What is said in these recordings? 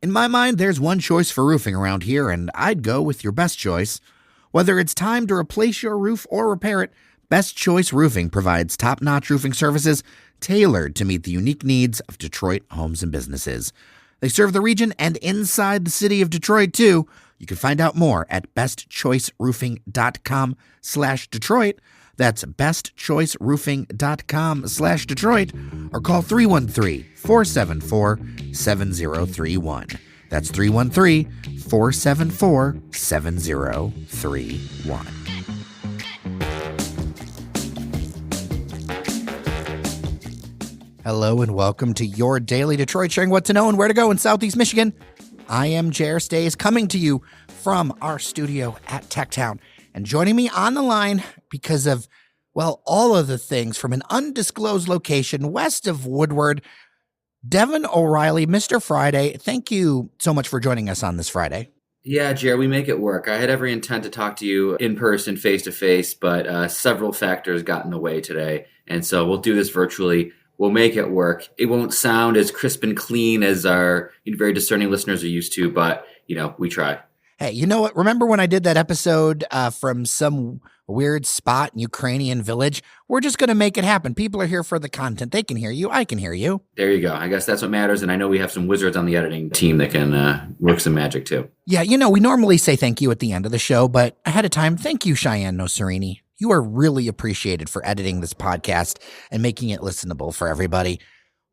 In my mind, there's one choice for roofing around here, and I'd go with your best choice. Whether it's time to replace your roof or repair it, Best Choice Roofing provides top-notch roofing services tailored to meet the unique needs of Detroit homes and businesses. They serve the region and inside the city of Detroit, too. You can find out more at bestchoiceroofing.com/Detroit. That's bestchoiceroofing.com/Detroit, or call 313-474-7031. That's 313-474-7031. Hello and welcome to your Daily Detroit, sharing what to know and where to go in Southeast Michigan. I am Jer Stays, coming to you from our studio at Techtown. And joining me on the line because of, well, all of the things from an undisclosed location west of Woodward, Devon O'Reilly, Mr. Friday. Thank you so much for joining us on this Friday. Yeah, Jer, we make it work. I had every intent to talk to you in person, face-to-face, but several factors got in the way today. And so we'll do this virtually. We'll make it work. It won't sound as crisp and clean as our very discerning listeners are used to, but, we try. Hey, you know what? Remember when I did that episode from some weird spot in Ukrainian village? We're just going to make it happen. People are here for the content. They can hear you. I can hear you. There you go. I guess that's what matters. And I know we have some wizards on the editing team that can work some magic too. Yeah, we normally say thank you at the end of the show, but ahead of time, thank you, Cheyenne Noserini. You are really appreciated for editing this podcast and making it listenable for everybody.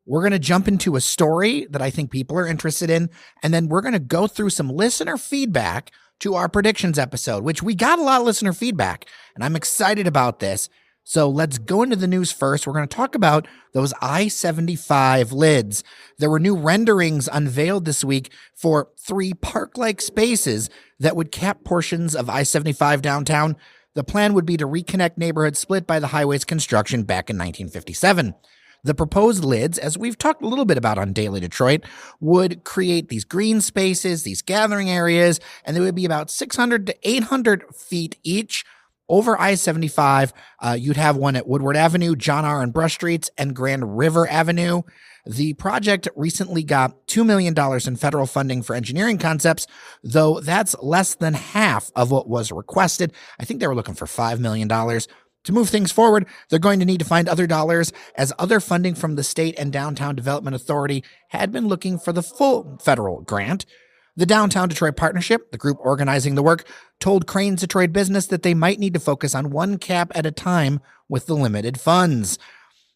We're going to jump into a story that I think people are interested in, and then we're going to go through some listener feedback to our predictions episode, which we got a lot of listener feedback, and I'm excited about this. So let's go into the news first. We're going to talk about those I-75 lids. There were new renderings unveiled this week for 3 park-like spaces that would cap portions of I-75 downtown. The plan would be to reconnect neighborhoods split by the highway's construction back in 1957. The proposed lids, as we've talked a little bit about on Daily Detroit, would create these green spaces, these gathering areas, and they would be about 600 to 800 feet each over I-75. You'd have one at Woodward Avenue, John R. and Brush Streets, and Grand River Avenue. The project recently got $2 million in federal funding for engineering concepts, though that's less than half of what was requested. I think they were looking for $5 million. To move things forward, they're going to need to find other dollars, as other funding from the State and Downtown Development Authority had been looking for the full federal grant. The Downtown Detroit Partnership, the group organizing the work, told Crane's Detroit Business that they might need to focus on one cap at a time with the limited funds.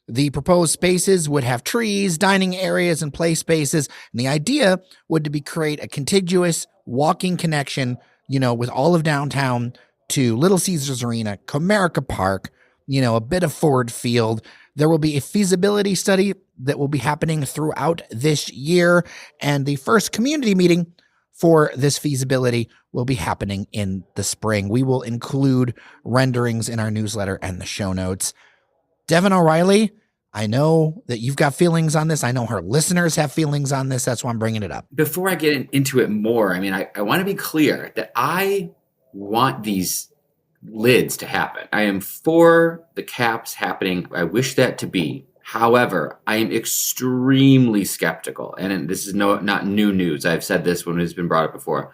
The proposed spaces would have trees, dining areas, and play spaces, and the idea would to be create a contiguous walking connection, with all of downtown to Little Caesars Arena, Comerica Park, a bit of Ford Field. There will be a feasibility study that will be happening throughout this year, and the first community meeting for this feasibility will be happening in the spring. We will include renderings in our newsletter and the show notes. Devon O'Reilly, I know that you've got feelings on this. I know her listeners have feelings on this. That's why I'm bringing it up. Before I get into it more, I want to be clear that I want these lids to happen. I am for the caps happening. I wish that to be. However, I am extremely skeptical, and this is not new news. I've said this when it's been brought up before,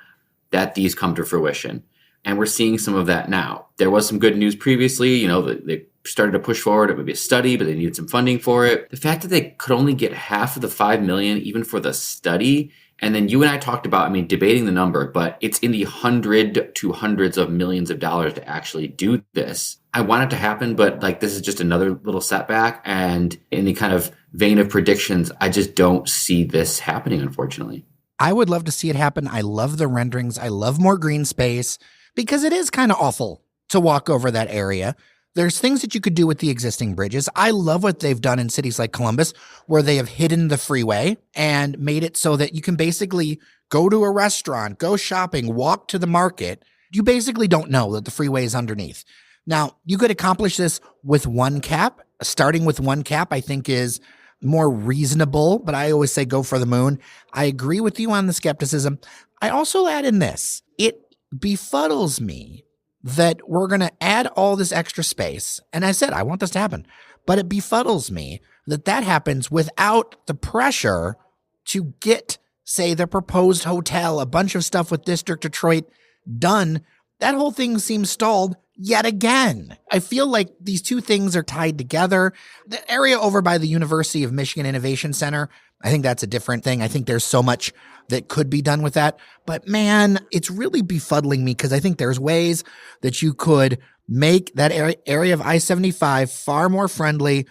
that these come to fruition. And we're seeing some of that now. There was some good news previously. They started to push forward. It would be a study, but they needed some funding for it. The fact that they could only get half of the $5 million, even for the study, and then you and I talked about, debating the number, but it's in the hundred to hundreds of millions of dollars to actually do this. I want it to happen, but this is just another little setback. And in the kind of vein of predictions, I just don't see this happening, unfortunately. I would love to see it happen. I love the renderings. I love more green space because it is kind of awful to walk over that area. There's things that you could do with the existing bridges. I love what they've done in cities like Columbus, where they have hidden the freeway and made it so that you can basically go to a restaurant, go shopping, walk to the market. You basically don't know that the freeway is underneath. Now, you could accomplish this with one cap. Starting with one cap, I think, is more reasonable, but I always say go for the moon. I agree with you on the skepticism. I also add in this. It befuddles me that we're going to add all this extra space. And I said, I want this to happen. But it befuddles me that happens without the pressure to get say the proposed hotel, a bunch of stuff with District Detroit done, that whole thing seems stalled yet again. I feel like these two things are tied together. The area over by the University of Michigan Innovation Center, I think that's a different thing. I think there's so much that could be done with that. But man, it's really befuddling me because I think there's ways that you could make that area of I-75 far more friendly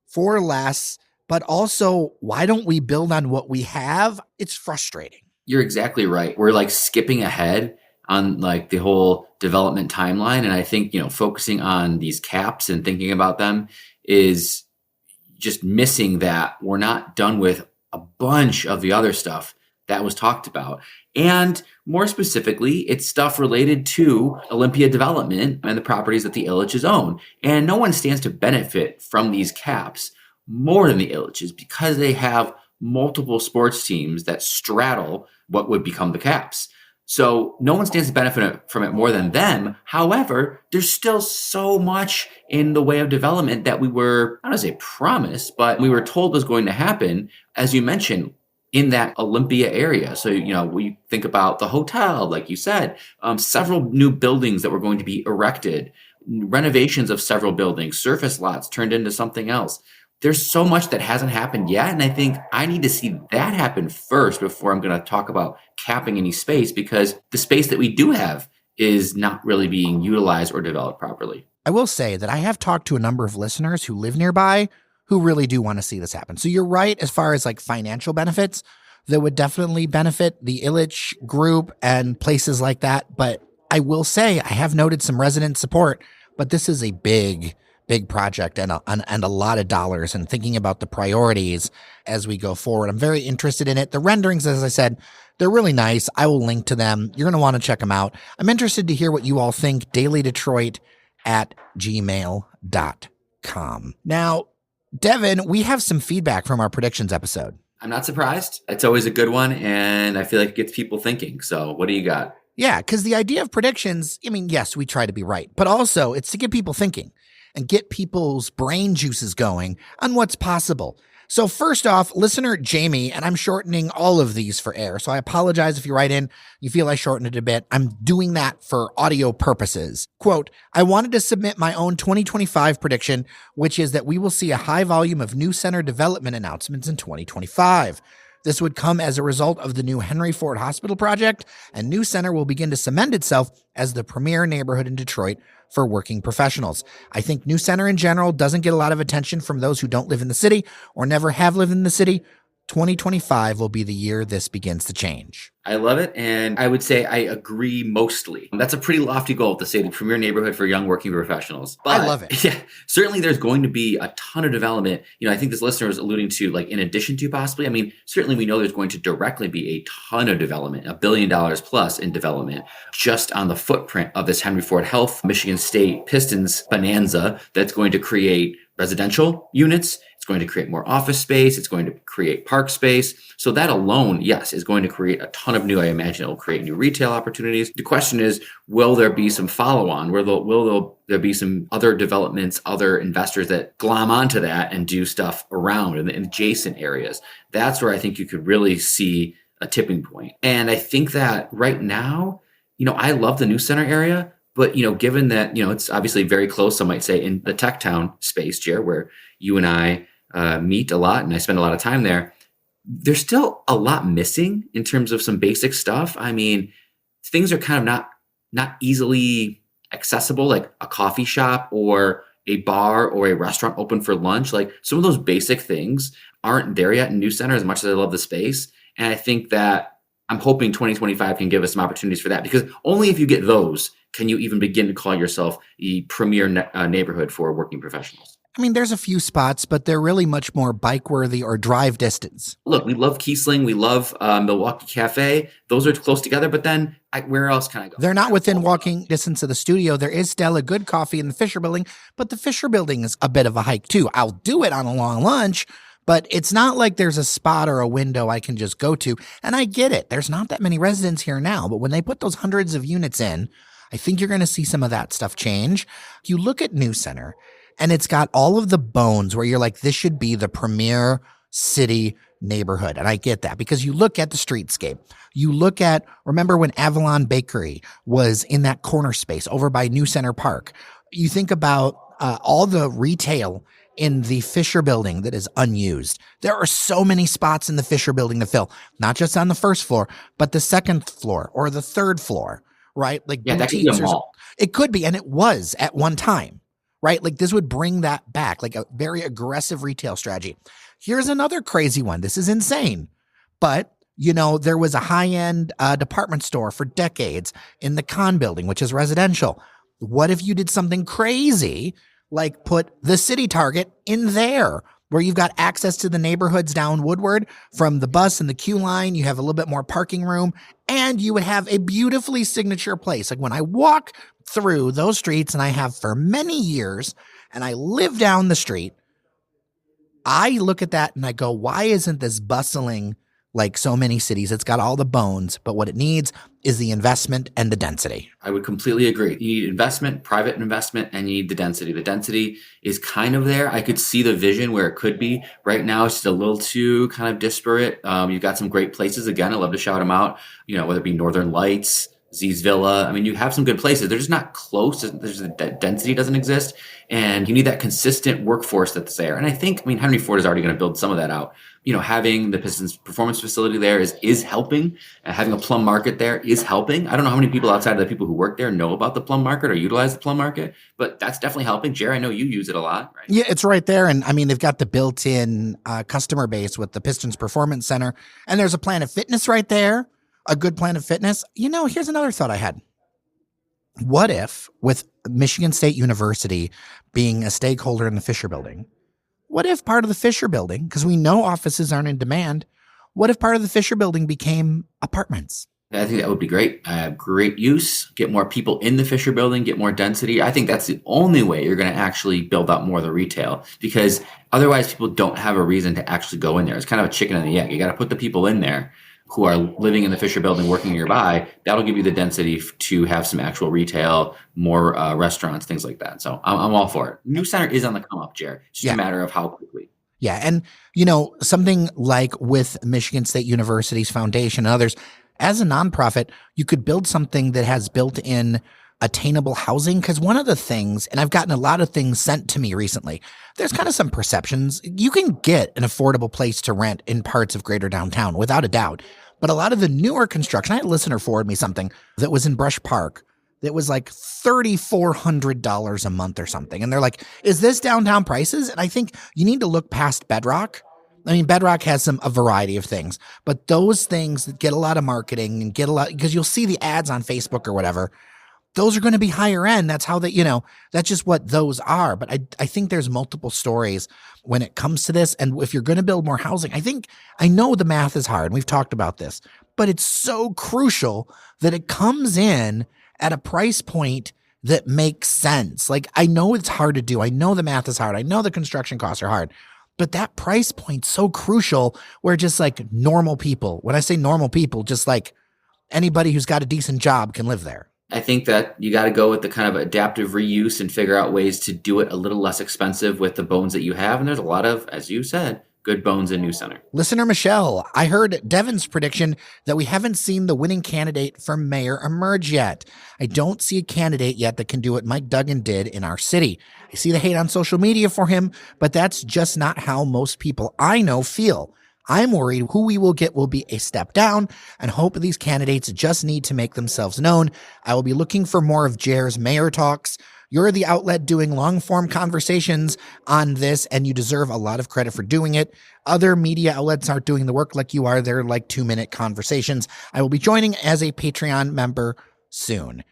for less. But also, why don't we build on what we have? It's frustrating. You're exactly right. We're like skipping ahead on like the whole development timeline. And I think, focusing on these caps and thinking about them is just missing that we're not done with a bunch of the other stuff that was talked about. And more specifically, it's stuff related to Olympia development and the properties that the Ilitches own. And no one stands to benefit from these caps more than the Ilitches because they have multiple sports teams that straddle what would become the caps. So no one stands to benefit from it more than them. However, there's still so much in the way of development that we were, I don't want to say promised, but we were told was going to happen, as you mentioned, in that Olympia area. So, we think about the hotel, like you said, several new buildings that were going to be erected, renovations of several buildings, surface lots turned into something else. There's so much that hasn't happened yet. And I think I need to see that happen first before I'm going to talk about capping any space, because the space that we do have is not really being utilized or developed properly. I will say that I have talked to a number of listeners who live nearby who really do want to see this happen. So you're right as far as like financial benefits that would definitely benefit the Ilitch group and places like that. But I will say I have noted some resident support, but this is a big project and a lot of dollars, and thinking about the priorities as we go forward. I'm very interested in it. The renderings, as I said, they're really nice. I will link to them. You're going to want to check them out. I'm interested to hear what you all think. dailydetroit@gmail.com. Now, Devon, we have some feedback from our predictions episode. I'm not surprised. It's always a good one, and I feel like it gets people thinking. So what do you got? Yeah, because the idea of predictions, yes, we try to be right, but also it's to get people thinking and get people's brain juices going on what's possible. So first off, listener Jamie, and I'm shortening all of these for air, so I apologize if you write in, you feel I shortened it a bit. I'm doing that for audio purposes. Quote, I wanted to submit my own 2025 prediction, which is that we will see a high volume of new center development announcements in 2025. This would come as a result of the new Henry Ford Hospital project, and New Center will begin to cement itself as the premier neighborhood in Detroit for working professionals. I think New Center in general doesn't get a lot of attention from those who don't live in the city or never have lived in the city. 2025 will be the year this begins to change. I love it. And I would say I agree mostly. That's a pretty lofty goal to say the premier neighborhood for young working professionals. But I love it. Yeah, certainly there's going to be a ton of development. I think this listener was alluding to, like, in addition to possibly, certainly we know there's going to directly be a ton of development, $1 billion plus in development just on the footprint of this Henry Ford Health, Michigan State Pistons bonanza that's going to create residential units. It's going to create more office space. It's going to create park space. So that alone, yes, is going to create a ton of new, I imagine it will create new retail opportunities. The question is, will there be some follow-on? Will there be some other developments, other investors that glom onto that and do stuff around in the adjacent areas? That's where I think you could really see a tipping point. And I think that right now, I love the New Center area. But, given that, it's obviously very close, some might say, in the tech town space, Jer, where you and I meet a lot and I spend a lot of time there, there's still a lot missing in terms of some basic stuff. Things are kind of not easily accessible, like a coffee shop or a bar or a restaurant open for lunch. Like, some of those basic things aren't there yet in New Center, as much as I love the space. And I think that I'm hoping 2025 can give us some opportunities for that, because only if you get those can you even begin to call yourself a premier neighborhood for working professionals. There's a few spots, but they're really much more bike-worthy or drive distance. Look, we love Kiesling. We love Milwaukee Cafe. Those are close together, but then where else can I go? They're not within walking distance of the studio. There is still a good coffee in the Fisher Building, but the Fisher Building is a bit of a hike too. I'll do it on a long lunch, but it's not like there's a spot or a window I can just go to. And I get it. There's not that many residents here now, but when they put those hundreds of units in, I think you're going to see some of that stuff change. You look at New Center, and it's got all of the bones where you're like, this should be the premier city neighborhood. And I get that because you look at the streetscape. You look at, remember when Avalon Bakery was in that corner space over by New Center Park. You think about all the retail in the Fisher building that is unused. There are so many spots in the Fisher building to fill, not just on the first floor, but the second floor or the third floor, right? Like Yeah, that could be a mall. It could be, and it was at one time, right? Like this would bring that back, like a very aggressive retail strategy. Here's another crazy one. This is insane, but there was a high-end department store for decades in the Con building, which is residential. What if you did something crazy, like put the City Target in there, where you've got access to the neighborhoods down Woodward from the bus and the queue line? You have a little bit more parking room, and you would have a beautifully signature place. Like when I walk through those streets, and I have for many years, and I live down the street, I look at that and I go, why isn't this bustling like so many cities? It's got all the bones, but what it needs is the investment and the density. I would completely agree. You need investment, private investment, and you need the density. The density is kind of there. I could see the vision where it could be. Right now, it's just a little too kind of disparate. You've got some great places. Again, I love to shout them out, whether it be Northern Lights, Z's Villa. I mean, you have some good places. They're just not close. There's the density doesn't exist. And you need that consistent workforce that's there. And I think, Henry Ford is already going to build some of that out. Having the Pistons performance facility there is helping. Having a plum market there is helping. I don't know how many people outside of the people who work there know about the plum market or utilize the plum market, but that's definitely helping. Jerry, I know you use it a lot, right? Yeah, it's right there. And they've got the built-in customer base with the Pistons Performance Center. And there's a Planet Fitness right there, a good Planet Fitness. Here's another thought I had. What if, with Michigan State University being a stakeholder in the Fisher building, what if part of the Fisher building, because we know offices aren't in demand, what if part of the Fisher building became apartments? I think that would be great. Great use. Get more people in the Fisher building, get more density. I think that's the only way you're going to actually build out more of the retail, because otherwise people don't have a reason to actually go in there. It's kind of a chicken and the egg. You got to put the people in there who are living in the Fisher building, working nearby. That'll give you the density to have some actual retail, more restaurants, things like that. So I'm all for it. New center is on the come up, Jared. It's just a matter of how quickly. Yeah. And, something like with Michigan State University's foundation and others, as a nonprofit, you could build something that has built-in attainable housing. Because one of the things, and I've gotten a lot of things sent to me recently, there's kind of some perceptions. You can get an affordable place to rent in parts of greater downtown, without a doubt. But a lot of the newer construction, I had a listener forward me something that was in Brush Park that was like $3,400 a month or something. And they're like, is this downtown prices? And I think you need to look past Bedrock. Bedrock has a variety of things, but those things that get a lot of marketing and get a lot, because you'll see the ads on Facebook or whatever, those are going to be higher end. That's how that's just what those are. But I think there's multiple stories when it comes to this. And if you're going to build more housing, I know the math is hard. We've talked about this, but it's so crucial that it comes in at a price point that makes sense. Like, I know it's hard to do. I know the math is hard. I know the construction costs are hard, but that price point's so crucial where just like normal people, when I say normal people, just like anybody who's got a decent job can live there. I think that you got to go with the kind of adaptive reuse and figure out ways to do it a little less expensive with the bones that you have. And there's a lot of, as you said, good bones in New Center. Listener Michelle, I heard Devon's prediction that we haven't seen the winning candidate for mayor emerge yet. I don't see a candidate yet that can do what Mike Duggan did in our city. I see the hate on social media for him, but that's just not how most people I know feel. I'm worried who we will get will be a step down, and hope these candidates just need to make themselves known. I will be looking for more of Jer's mayor talks. You're the outlet doing long-form conversations on this, and you deserve a lot of credit for doing it. Other media outlets aren't doing the work like you are. They're like 2-minute conversations. I will be joining as a Patreon member soon.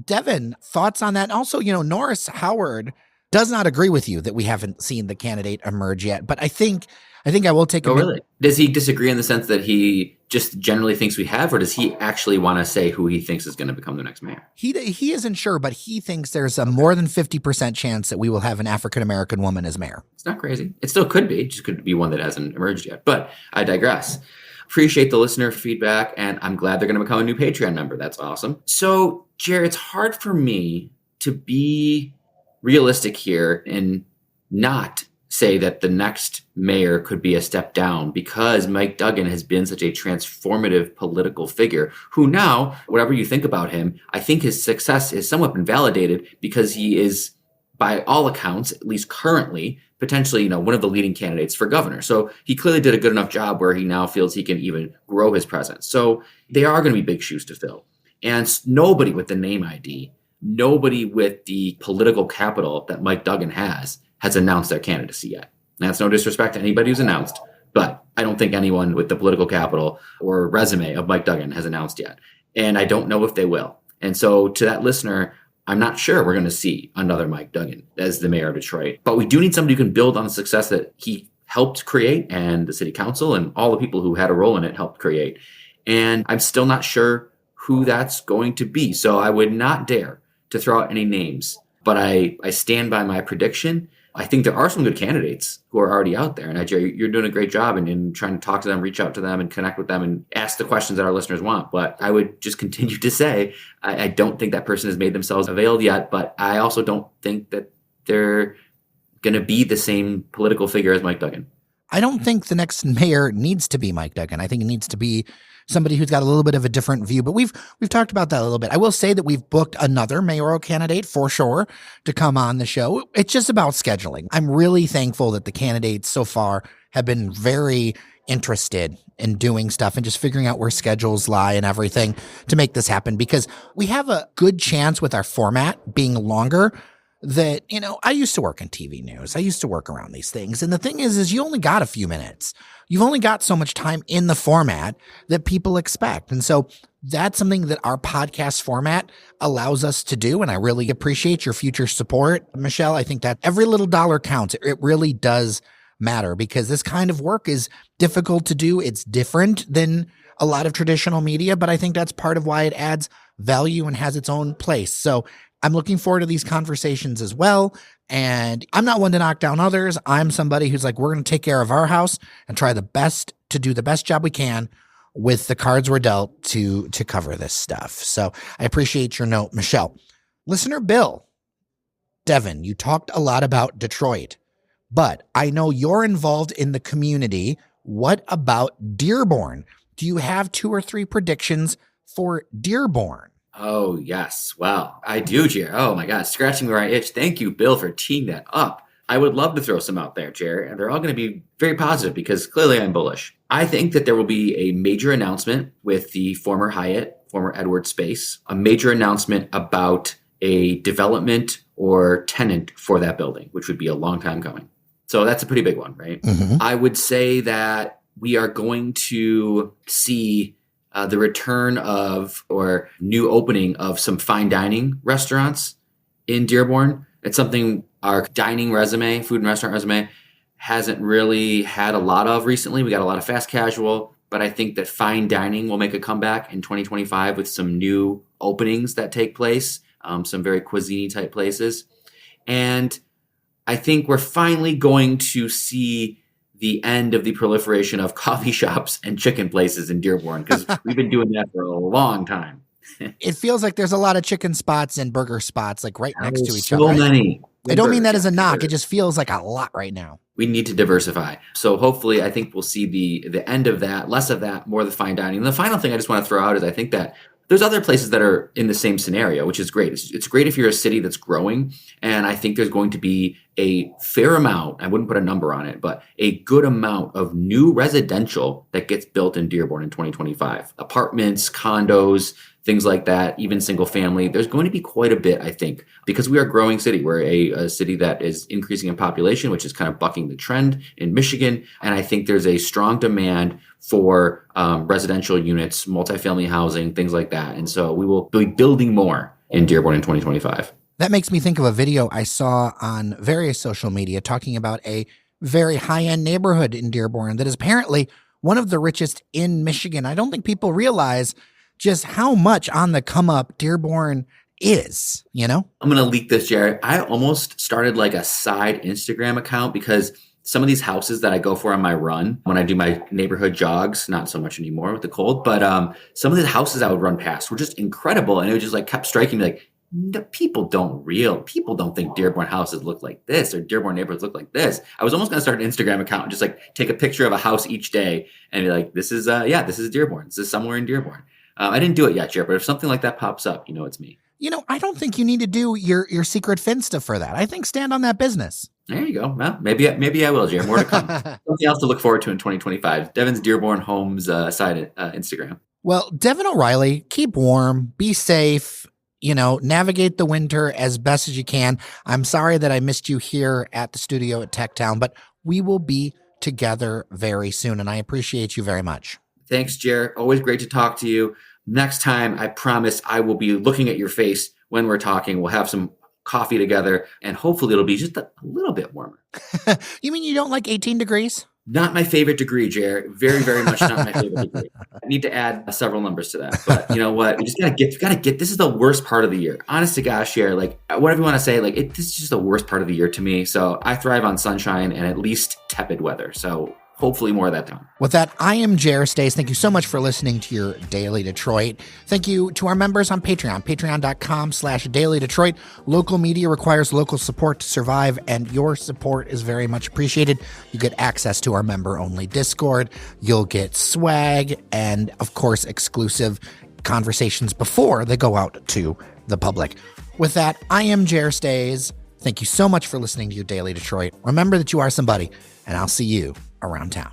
Devon, thoughts on that? And also, Norris Howard does not agree with you that we haven't seen the candidate emerge yet, but I think I will take a minute. Really? Does he disagree in the sense that he just generally thinks we have, or does he actually want to say who he thinks is going to become the next mayor? He isn't sure, but he thinks there's a more than 50% chance that we will have an African-American woman as mayor. It's not crazy. It still could be. It just could be one that hasn't emerged yet. But I digress. Appreciate the listener feedback, and I'm glad they're going to become a new Patreon member. That's awesome. So, Jared, it's hard for me to be realistic here and not say that the next mayor could be a step down because Mike Duggan has been such a transformative political figure who now, whatever you think about him, I think his success has somewhat been validated because he is, by all accounts, at least currently, potentially, one of the leading candidates for governor. So he clearly did a good enough job where he now feels he can even grow his presence. So they are going to be big shoes to fill. And nobody with the name ID, nobody with the political capital that Mike Duggan has announced their candidacy yet. And that's no disrespect to anybody who's announced, but I don't think anyone with the political capital or resume of Mike Duggan has announced yet. And I don't know if they will. And so to that listener, I'm not sure we're going to see another Mike Duggan as the mayor of Detroit, but we do need somebody who can build on the success that he helped create and the city council and all the people who had a role in it helped create. And I'm still not sure who that's going to be. So I would not dare to throw out any names, but I stand by my prediction. I think there are some good candidates who are already out there. And Jerry, you're doing a great job in trying to talk to them, reach out to them and connect with them and ask the questions that our listeners want. But I would just continue to say, I don't think that person has made themselves available yet, but I also don't think that they're going to be the same political figure as Mike Duggan. I don't think the next mayor needs to be Mike Duggan. I think it needs to be somebody who's got a little bit of a different view, but we've talked about that a little bit. I will say that we've booked another mayoral candidate for sure to come on the show. It's just about scheduling. I'm really thankful that the candidates so far have been very interested in doing stuff and just figuring out where schedules lie and everything to make this happen, because we have a good chance with our format being longer that, I used to work in TV news. I used to work around these things. And the thing is you only got a few minutes. You've only got so much time in the format that people expect. And so that's something that our podcast format allows us to do. And I really appreciate your future support, Michelle. I think that every little dollar counts. It really does matter because this kind of work is difficult to do. It's different than a lot of traditional media, but I think that's part of why it adds value and has its own place. So I'm looking forward to these conversations as well. And I'm not one to knock down others. I'm somebody who's like, we're going to take care of our house and try the best to do the best job we can with the cards we're dealt to cover this stuff. So I appreciate your note, Michelle. Listener Bill, Devon, you talked a lot about Detroit, but I know you're involved in the community. What about Dearborn? Do you have 2 or 3 predictions for Dearborn? Oh, yes. Well, I do, Jerry. Oh, my God. Scratching where I itch. Thank you, Bill, for teeing that up. I would love to throw some out there, Jerry, and they're all going to be very positive because clearly I'm bullish. I think that there will be a major announcement with the former Hyatt, former Edwards space, a major announcement about a development or tenant for that building, which would be a long time coming. So that's a pretty big one, right? Mm-hmm. I would say that we are going to see the return of or new opening of some fine dining restaurants in Dearborn. It's something our dining resume, food and restaurant resume, hasn't really had a lot of recently. We got a lot of fast casual, but I think that fine dining will make a comeback in 2025 with some new openings that take place, some very cuisine type places. And I think we're finally going to see the end of the proliferation of coffee shops and chicken places in Dearborn, because we've been doing that for a long time. It feels like there's a lot of chicken spots and burger spots like right next to each other. So many. I don't mean that as a knock. It just feels like a lot right now. We need to diversify. So hopefully I think we'll see the end of that, less of that, more of the fine dining. And the final thing I just want to throw out is I think that there's other places that are in the same scenario, which is great. It's great if you're a city that's growing. And I think there's going to be a fair amount, I wouldn't put a number on it, but a good amount of new residential that gets built in Dearborn in 2025. Apartments, condos, things like that, even single family. There's going to be quite a bit, I think, because we are a growing city. We're a city that is increasing in population, which is kind of bucking the trend in Michigan. And I think there's a strong demand for residential units, multifamily housing, things like that. And so we will be building more in Dearborn in 2025. That makes me think of a video I saw on various social media talking about a very high-end neighborhood in Dearborn that is apparently one of the richest in Michigan. I don't think people realize just how much on the come up Dearborn is, I'm going to leak this, Jared. I almost started like a side Instagram account because some of these houses that I go for on my run, when I do my neighborhood jogs, not so much anymore with the cold, but some of the houses I would run past were just incredible. And it just like kept striking me like, No, people don't think Dearborn houses look like this or Dearborn neighborhoods look like this. I was almost going to start an Instagram account and just like take a picture of a house each day and be like, this is Dearborn. This is somewhere in Dearborn. I didn't do it yet, Jared, but if something like that pops up, it's me. I don't think you need to do your secret Finsta for that. I think stand on that business. There you go. Well, maybe I will, Jared. More to come. Something else to look forward to in 2025. Devon's Dearborn Homes side Instagram. Well, Devon O'Reilly, keep warm, be safe, navigate the winter as best as you can. I'm sorry that I missed you here at the studio at Tech Town, but we will be together very soon, and I appreciate you very much. Thanks, Jared. Always great to talk to you. Next time, I promise I will be looking at your face when we're talking. We'll have some coffee together, and hopefully it'll be just a little bit warmer. You mean you don't like 18 degrees? Not my favorite degree, Jared. Very, very much not my favorite degree. I need to add several numbers to that. But you know what? We just gotta get. This is the worst part of the year. Honest to gosh, Jared. Like whatever you want to say, this is just the worst part of the year to me. So I thrive on sunshine and at least tepid weather. So hopefully more of that time. With that, I am Jer Stace. Thank you so much for listening to your Daily Detroit. Thank you to our members on Patreon, patreon.com/Daily Detroit. Local media requires local support to survive, and your support is very much appreciated. You get access to our member-only Discord. You'll get swag and, of course, exclusive conversations before they go out to the public. With that, I am Jer Stace. Thank you so much for listening to your Daily Detroit. Remember that you are somebody, and I'll see you around town.